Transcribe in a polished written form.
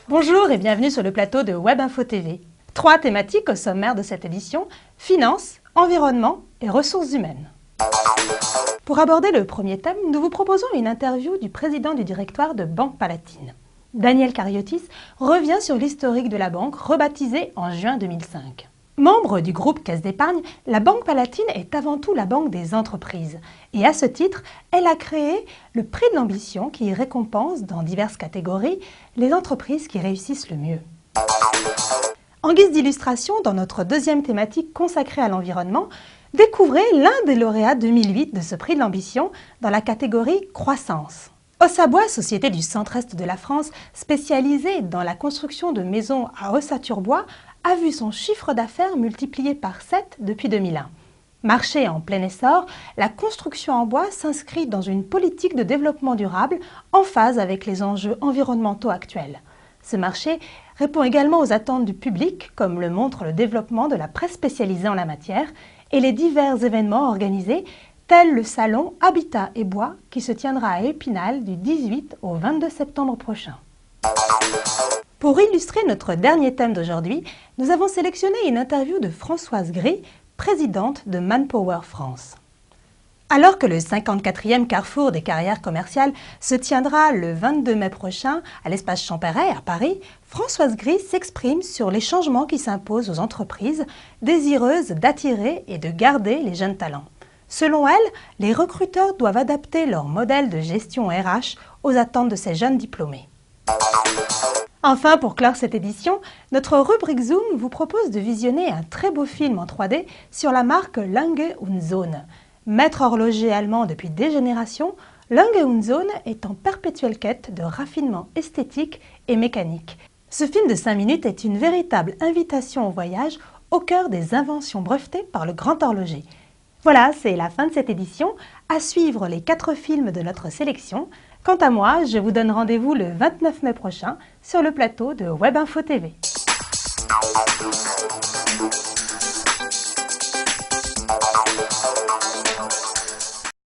Bonjour et bienvenue sur le plateau de Web Info TV. 3 thématiques au sommaire de cette édition: finances, environnement et ressources humaines. Pour aborder le premier thème, nous vous proposons une interview du président du directoire de Banque Palatine. Daniel Cariotis revient sur l'historique de la banque, rebaptisée en juin 2005. Membre du groupe Caisse d'Épargne, la Banque Palatine est avant tout la banque des entreprises. Et à ce titre, elle a créé le prix de l'ambition qui récompense, dans diverses catégories, les entreprises qui réussissent le mieux. En guise d'illustration, dans notre deuxième thématique consacrée à l'environnement, découvrez l'un des lauréats 2008 de ce prix de l'ambition dans la catégorie croissance. Ossabois, société du centre-est de la France spécialisée dans la construction de maisons à ossature-bois, a vu son chiffre d'affaires multiplié par 7 depuis 2001. Marché en plein essor, la construction en bois s'inscrit dans une politique de développement durable en phase avec les enjeux environnementaux actuels. Ce marché répond également aux attentes du public, comme le montre le développement de la presse spécialisée en la matière et les divers événements organisés, tels le salon Habitat et Bois qui se tiendra à Épinal du 18 au 22 septembre prochain. Pour illustrer notre dernier thème d'aujourd'hui, nous avons sélectionné une interview de Françoise Gris, présidente de Manpower France. Alors que le 54e Carrefour des carrières commerciales se tiendra le 22 mai prochain à l'espace Champéret à Paris, Françoise Gris s'exprime sur les changements qui s'imposent aux entreprises désireuses d'attirer et de garder les jeunes talents. Selon elle, les recruteurs doivent adapter leur modèle de gestion RH aux attentes de ces jeunes diplômés. Enfin, pour clore cette édition, notre rubrique Zoom vous propose de visionner un très beau film en 3D sur la marque Lange & Söhne. Maître horloger allemand depuis des générations, Lange & Söhne est en perpétuelle quête de raffinement esthétique et mécanique. Ce film de 5 minutes est une véritable invitation au voyage au cœur des inventions brevetées par le grand horloger. Voilà, c'est la fin de cette édition. À suivre les 4 films de notre sélection. Quant à moi, je vous donne rendez-vous le 29 mai prochain sur le plateau de Web Info TV.